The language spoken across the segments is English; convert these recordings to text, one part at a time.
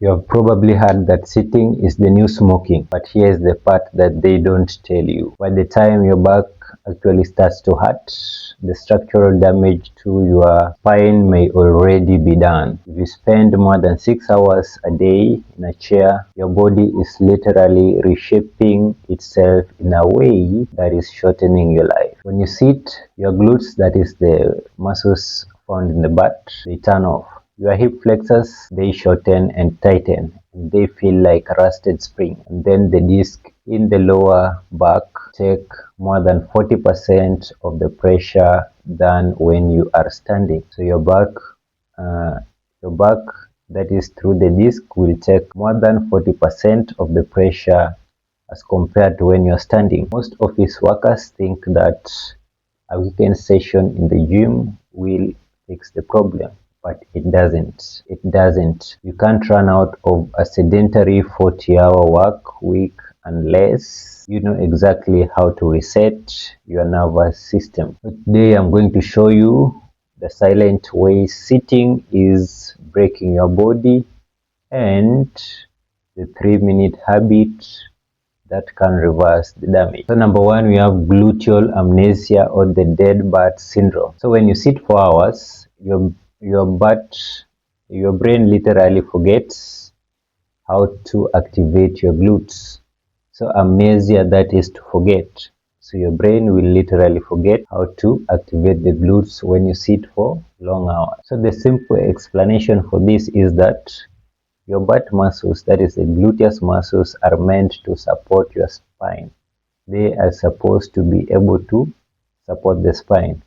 You have probably heard that sitting is the new smoking, but here's the part that they don't tell you. By the time your back actually starts to hurt, the structural damage to your spine may already be done. If you spend more than 6 hours a day in a chair, your body is literally reshaping itself in a way that is shortening your life. When you sit, your glutes, that is the muscles found in the butt, they turn off. Your hip flexors, they shorten and tighten, and they feel like a rusted spring. And then the disc in the lower back take more than 40% of the pressure than when you are standing. So your back, that is through the disc, will take more than 40% of the pressure as compared to when you're standing. Most office workers think that a weekend session in the gym will fix the problem. But it doesn't. It doesn't. You can't run out of a sedentary 40-hour work week unless you know exactly how to reset your nervous system. Today I'm going to show you the silent way sitting is breaking your body and the 3-minute habit that can reverse the damage. So number one, we have gluteal amnesia or the dead bat syndrome. So when you sit for hours, your brain literally forgets how to activate your glutes. So amnesia, that is to forget. So your brain will literally forget how to activate the glutes when you sit for long hours. So the simple explanation for this is that your butt muscles, that is the gluteus muscles, are meant to support your spine. They are supposed to be able to support the spine.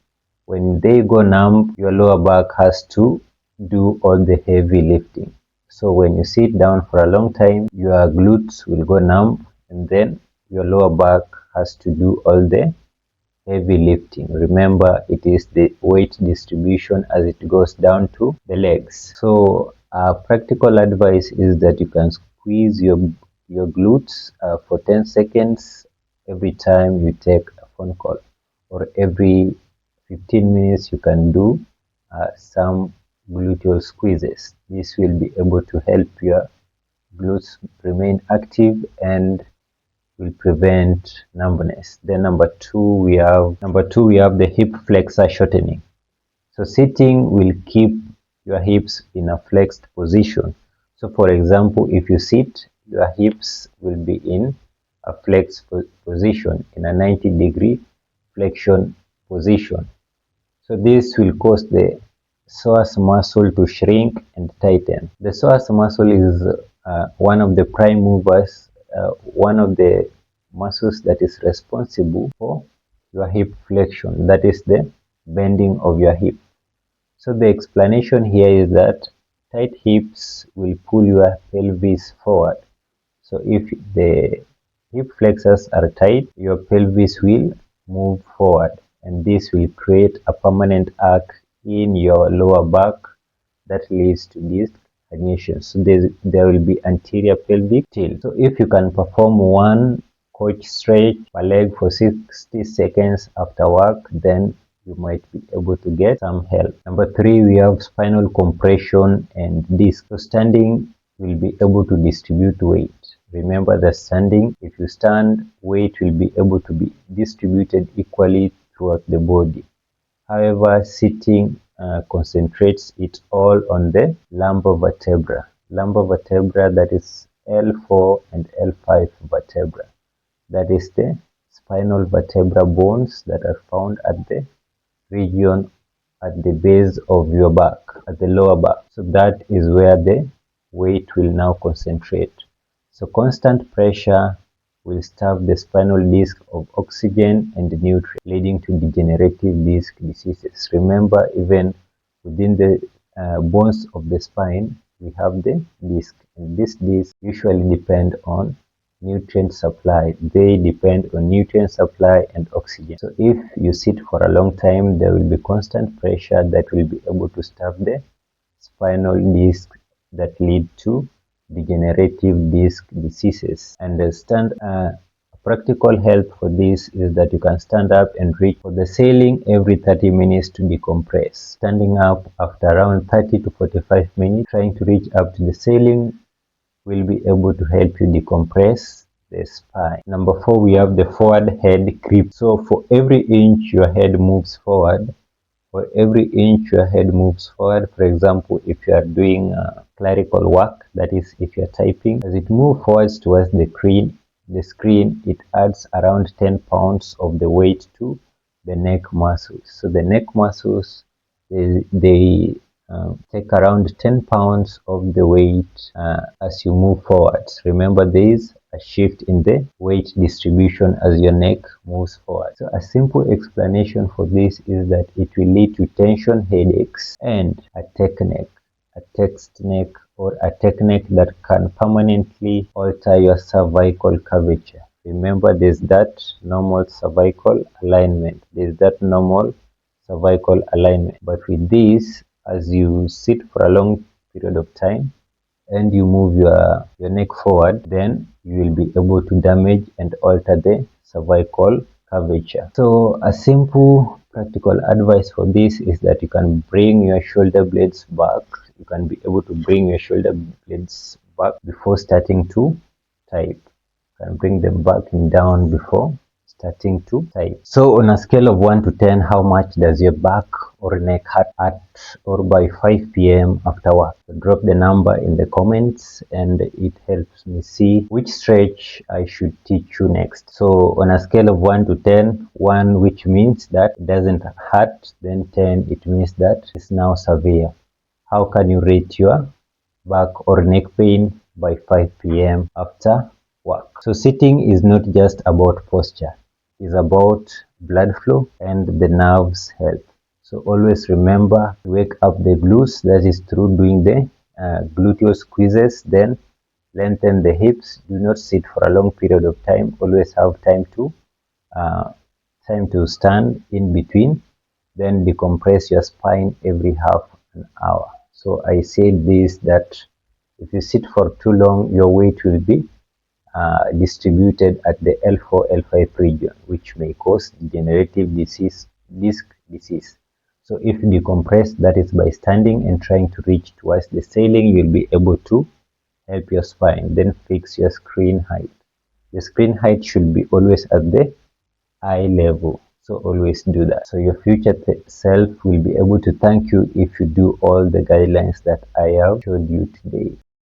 When they go numb, your lower back has to do all the heavy lifting. So when you sit down for a long time, your glutes will go numb, and then your lower back has to do all the heavy lifting. Remember, it is the weight distribution as it goes down to the legs. So practical advice is that you can squeeze your glutes for 10 seconds every time you take a phone call, or every 15 minutes you can do some gluteal squeezes. This will be able to help your glutes remain active and will prevent numbness. Then number two we have the hip flexor shortening. So sitting will keep your hips in a flexed position. So for example, if you sit, your hips will be in a flexed position, in a 90-degree flexion position. So this will cause the psoas muscle to shrink and tighten. The psoas muscle is one of the prime movers, one of the muscles that is responsible for your hip flexion, that is the bending of your hip. So the explanation here is that tight hips will pull your pelvis forward. So if the hip flexors are tight, your pelvis will move forward, and this will create a permanent arc in your lower back that leads to disc herniation. So there will be anterior pelvic tilt. So if you can perform one couch stretch per leg for 60 seconds after work, then you might be able to get some help. Number three, we have spinal compression and disc. So standing will be able to distribute weight. Remember that standing, if you stand, weight will be able to be distributed equally throughout the body. However, sitting concentrates it all on the lumbar vertebra. Lumbar vertebra, that is L4 and L5 vertebra. That is the spinal vertebra bones that are found at the region at the base of your back, at the lower back. So that is where the weight will now concentrate. So constant pressure will starve the spinal disc of oxygen and nutrients, leading to degenerative disc diseases. Remember, even within the bones of the spine, we have the disc, and this disc usually depend on nutrient supply. They depend on nutrient supply and oxygen. So if you sit for a long time, there will be constant pressure that will be able to starve the spinal disc that lead to degenerative disc diseases. And practical help for this is that you can stand up and reach for the ceiling every 30 minutes to decompress. Standing up after around 30 to 45 minutes, trying to reach up to the ceiling will be able to help you decompress the spine. Number 4, we have the forward head creep. So for every inch your head moves forward, for example, if you are doing clerical work, that is, if you're typing, as it moves forwards towards the screen, it adds around 10 pounds of the weight to the neck muscles. So the neck muscles, they take around 10 pounds of the weight as you move forwards. Remember, there is a shift in the weight distribution as your neck moves forward. So a simple explanation for this is that it will lead to tension headaches and a text neck, or a text neck that can permanently alter your cervical curvature. Remember, there's that normal cervical alignment. But with this, as you sit for a long period of time and you move your neck forward, then you will be able to damage and alter the cervical curvature. So a simple practical advice for this is that you can bring your shoulder blades back. You can be able to bring your shoulder blades back before starting to type. You can bring them back and down before starting to type. So on a scale of 1 to 10, how much does your back or neck hurt at or by 5 p.m. after work? So drop the number in the comments, and it helps me see which stretch I should teach you next. So on a scale of 1 to 10, 1 which means that it doesn't hurt, then 10 it means that it's now severe. How can you rate your back or neck pain by 5 p.m. after work? So sitting is not just about posture. It's about blood flow and the nerves' health. So always remember to wake up the glutes, that is through doing the gluteal squeezes, then lengthen the hips. Do not sit for a long period of time. Always have time to stand in between. Then decompress your spine every half an hour. So I said this, that if you sit for too long, your weight will be distributed at the L4, L5 region, which may cause degenerative disc disease. So if you decompress, that is by standing and trying to reach towards the ceiling, you'll be able to help your spine. Then fix your screen height. The screen height should be always at the eye level. So always do that. So your future self will be able to thank you if you do all the guidelines that I have showed you today.